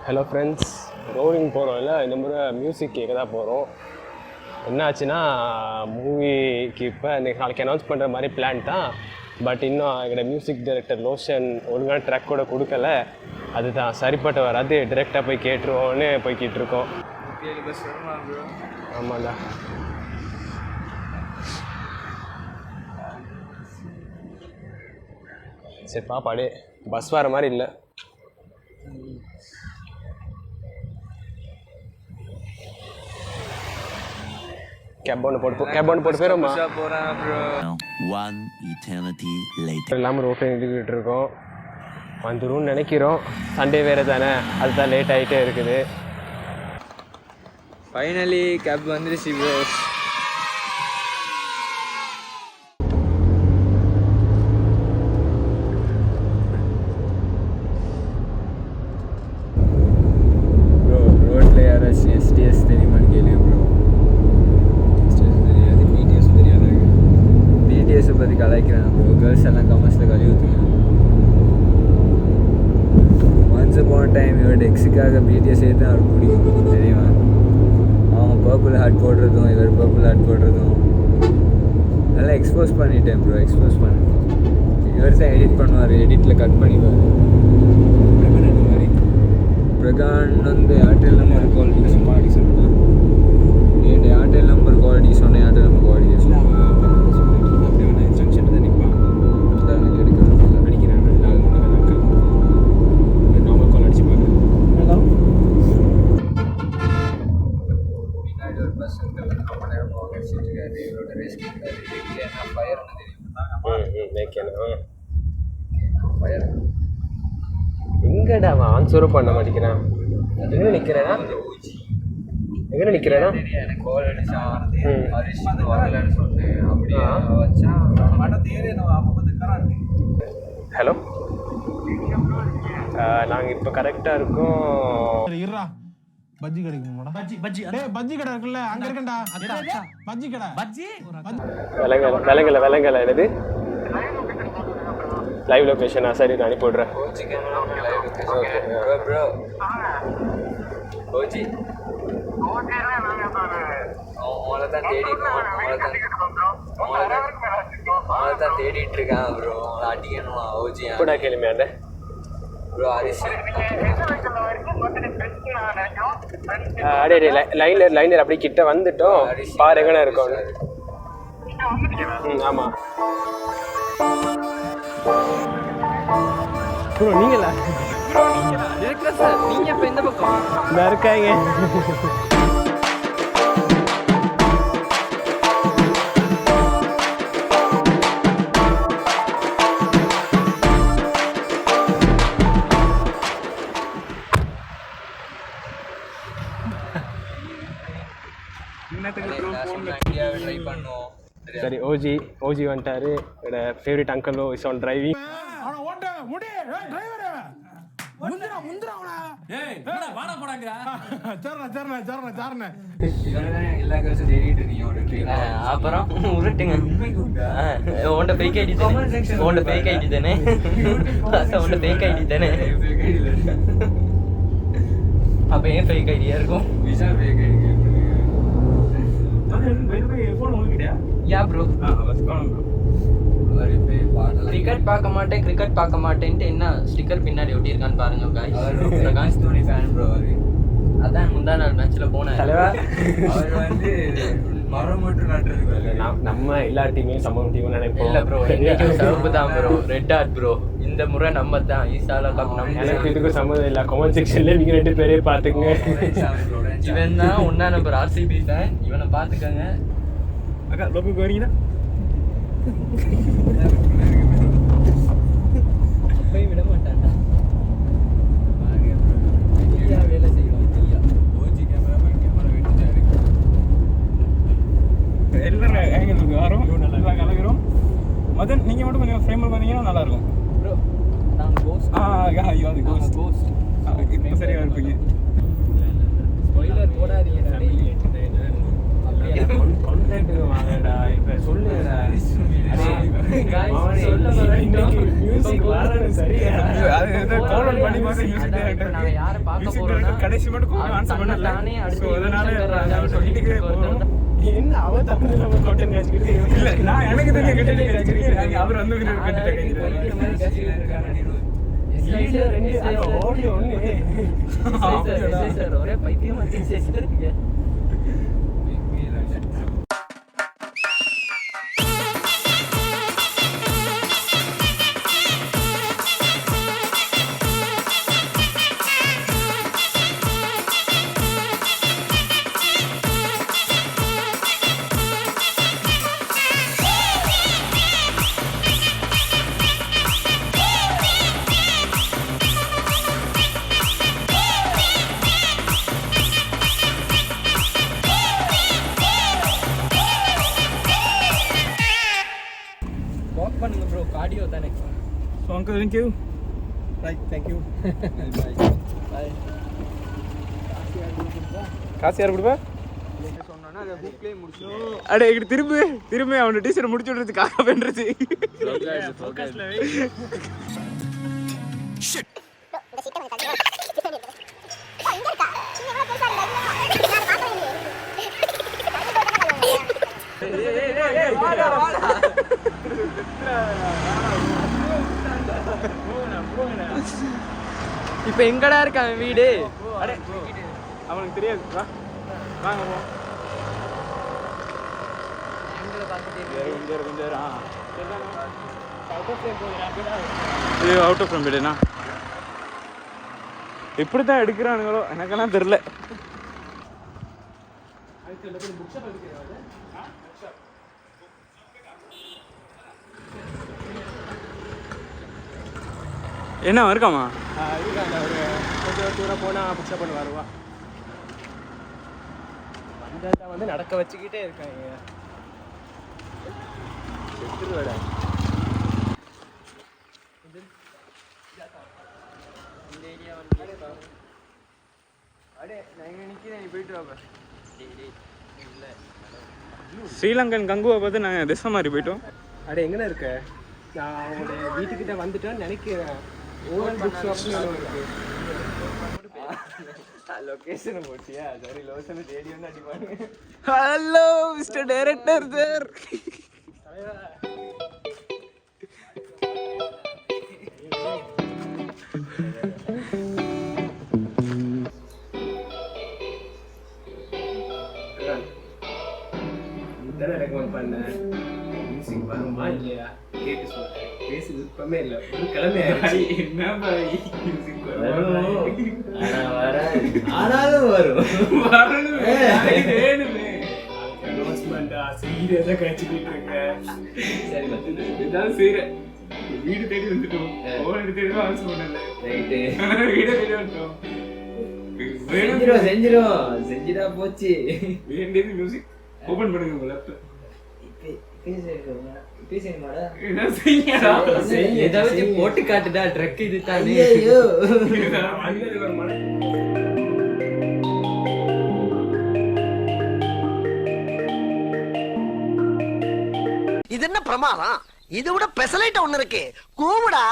Hello friends, rolling போகிறோம்ல, இந்த முறை music கேட்க தான் போகிறோம். என்ன ஆச்சுன்னா, மூவிக்கு இப்போ நாளைக்கு அனௌன்ஸ் பண்ணுற மாதிரி பிளான் தான். பட் இன்னும் எங்களோட மியூசிக் டைரக்டர் லோஷன் ஒழுங்கான ட்ராக் கூட கொடுக்கல. அதுதான் சரிப்பட்டு வராது, டிரெக்டாக போய் கேட்டுருவோன்னு போய்கிட்டு இருக்கோம். ஆமாண்டா. சரி பாப்பாடே, பஸ் வர மாதிரி இல்லை. கேப் ஒன்று போட்டு போயிடுமா? இல்லாமல் ரோட்டில் நின்றுக்கிட்டு இருக்கோம். வந்துடும் நினைக்கிறோம். சண்டே வேறு தானே, அதுதான் லேட் ஆகிட்டே இருக்குது. ஃபைனலி கேப் வந்துருச்சு ப்ரோ. ப்ரோ ரோட்டில் யாராச்சும் எஸ்டிஎஸ் தெரியுமான்னு கேள்வி ப்ரோ. எஸ்டிஎஸ் தெரியாது, பிடிஎஸ் தெரியாது. பிடிஎஸை பற்றி கலாய்க்கிறாங்க ப்ரோ. கேர்ள்ஸ் எல்லாம் கமர்ஸில் கழுவி ஊற்றுங்க. ஒன்ஸ் போன டைம் இவரோட எக்ஸுக்காக பிடிஎஸ் தான் அவருக்கு பிடிக்கும் தெரியுமா? அவங்க பர்பிள் ஹார்ட் போடுறதும் இவர் பர்பிள் ஹார்ட் போடுறதும் நல்லா எக்ஸ்போஸ் பண்ணிட்டேன் ப்ரோ. எக்ஸ்போஸ் பண்ணிட்டேன். இவர் தான் எடிட் பண்ணுவார், எடிட்டில் கட் பண்ணிடுவார். இந்த மாதிரி பிரகான் வந்து ஏர்டெல் நம்பர் குவாலிட்டி சொன்னேன். ஏர்டெல் நம்பர் குவாலிட்டி சொன்னேன். ஏர்டெல் நம்பர் குவாலிட்டி சொன்னேன். ஜங்ஷன் தான் நிற்பான். எனக்கு எடுக்கணும் அடிக்கிறேன். நார்மல் கால் அடிச்சு பாரு. ஒரு பஸ் ரொம்ப நேரம் அடிச்சிட்ருக்காரு. இவரோட ரேஸ் கேட்காரு. ஃபயர்னு தெரியும். ஃபயர் எங்கடா அவன் ஆன்சரும் பண்ண மாட்டேங்கிறான். எங்கே நிற்கிறேன்னா எனக்கு கால் அடிச்சான். ஹரிஷ் வரலன்னு சொன்னேன். அப்படியே வச்சான். ஹலோ, நாங்கள் இப்போ கரெக்டாக இருக்கோம். பஜ்ஜி கிடைக்குமாடா? பஜ்ஜி டேய், பஜ்ஜி கடை இருக்குல்ல, அங்க இருக்கேன்டா. பஜ்ஜி கடை. விலங்கல என்னது லைவ் லொகேஷனா? சரி, நான் அனுப்பி விடுறேன். OG camera live location bro. OG அவங்கள தான் தேடிட்டு இருக்கான் ப்ரோ. அவங்கள அடிக்கணுமா? ஓஜி கூட கேளுமையாண்ட ப்ரோ. ஹரிஷ் அடே லைனர் அப்படி கிட்ட வந்துட்டோம். பாரு எங்கண்ணா இருக்கோம். ஆமாம் ப்ரோ. நீங்களா இருக்கிற சார்? நீங்கள் இப்போ எந்த பக்கம் இந்த இருக்காங்க? ட்ரை பண்ணோம். சரி, ஓஜி வந்துட்டாரு. என்னோட ஃபேவரட் அங்கிளோ இஸ் ஆன் டிரைவிங். எல்லா கேர்ள்ஸும் தேடிட்டு இருக்கீங்க. அப்புறம் உருட்டுங்க. உன்ட ஃபேக் ஐடி தானே? அப்ப ஏன் ஃபேக் ஐடியா இருக்கும்? Visa fake ID. Yeah bro. Cricket பார்க்க மாட்டேன்ட்டு என்ன ஸ்டிக்கர் பின்னாடி ஒட்டியிருக்கான்னு பாருங்க guys. Prakash Dhoni fan bro. அதான் முந்தா நாள் மேட்ச்ல போனேன். அவர் வந்து மரம் மட்டும் நட்டுறது. நம்ம எல்லா டீமையும் சமம் டீம் நினைப்போம். இல்ல ப்ரோ, சவுப்பு தான் ப்ரோ. Red heart bro. இந்த முறை நம்ம தான் ஈசால கப். எனக்கு இதுக்கு சம்மந்தம் இல்லை. கமெண்ட் செக்ஷன்ல நீங்க 2 பேரே பாத்துக்கங்க. இவன் தான் 1 நம்பர் RCB ஃபேன். இவனை பாத்துக்கங்க. அக்கா லோக்கு வரீங்களா? அப்பயும் விட மாட்டான்டா. வேலை செய்வோம். ஓஜி கேமரா வெட்டிட்டாரு. எல்லாரும் ஆங்கிள் வரும், நல்லா கலக்கிறோம். மதன் நீங்கள் மட்டும் கொஞ்சம் ஃப்ரேமில் வந்தீங்கன்னா நல்லாயிருக்கும் ப்ரோ. நான் கோஸ்ட். அது கோஸ்ட். இப்போ சரியாக இருப்பீங்க. ஸ்பாயிலர் போடாதீங்கடா. கான்டாக்ட் வாங்கடா. இப்போ சொல்லுடா. गाइस சொல்ல வரேன். மியூசிக் வரணும் சரியா? அது டவுன்லோட் பண்ணி மாதிரி music director. நாங்க யாரை பார்க்க Music போறோம்னா director கடைசி மட்டும் கொஞ்சம் answer பண்ணல. தானே அடுத்து So, அதனால யுவன் சங்கர் ராஜான்னு வீட்டுக்கே போறோம். என்ன அவன் தப்பு நம்ம கொட்டன் வச்சுக்கிட்டு இல்ல, நான் எனக்கு தெரிஞ்ச கட்டிட்டு வச்சிருக்கேன். அவர் வந்து கட்டிட்டு வச்சிருக்காரு. ஒரே பைத்தியமா இருக்கு. வாக் பண்ணுங்க ப்ரோ, கார்டியோ தானே. So, uncle, thank you. Right thank you bye. காசு யார் கொடுப்பா? சொன்னோன்னா அதை ஹூக்லேயே முடிச்சிடும். அடே இங்க திரும்பி அவனோட டீச்சரை முடிச்சு விடுறதுக்காக பண்றது. இப்போ எங்கடா இருக்கான் வீடு? அடே அவனுக்கு தெரியாது. வா வாங்க போ. அவுட் ஆஃப் ஃப்ரம் வீடுனா எப்படி தான் எடுக்கிறானுங்களோ எனக்கெல்லாம் தெரியல. என்ன இருக்காமா? இருக்காங்க ஒரு கொஞ்சம் தூரம் போனால் புக்ஷப் பண்ண வருவா. வந்ததை வந்து நடக்க வச்சுக்கிட்டே இருக்காங்க. செத்துருவேடா. அடே நான் இங்கே நிற்கிறேன், நீ போயிட்டு வாப்பா. ஸ்ரீலங்கன் கங்குவை பார்த்து நாங்கள் திசை மாதிரி போயிட்டோம். அடே எங்கண்ணா இருக்க? நான் அவங்களுடைய வீட்டுக்கிட்ட வந்துட்டேன்னு நினைக்கிறேன். ஓவன் புக் ஷாப்னு இருக்கு. லொக்கேஷனை போட்டியா? சரி, லோசனை தேடி வந்து அடிப்பாங்க. Hello mister director sir. இதானே ரெக்கமெண்ட் பண்ணேன். மியூசிக் வருமா இல்லையா கேட்டு சொல்றேன். பேசி விருப்பமே இல்லை. ஒரு கிழமை ஆயிடுச்சு. என்ன பாய் மியூசிக் ஆனாலும் வரும். வேணுமே. அனௌன்ஸ்மெண்ட்டா சீரியஸாக கழிச்சுக்கிட்டு இருக்கேன். இதான் செய்யறேன். வீடு தேடி வந்துட்டோம். ஓன் தேடி தான் ஆன்சர் பண்ணல. ரைட்டு, வீடு தேடி வந்துட்டோம். செஞ்சிடா போச்சு. வேண்டியது மியூசிக் ஓபன் பண்ணுங்க உங்க லேப்டாப். ஏதாவது போட்டு காட்டுடா ட்ரக் இது தானே. இது என்ன பிரமாதம்? இதை விட பெசலைட் ஒண்ணு இருக்கு. கூவுடா.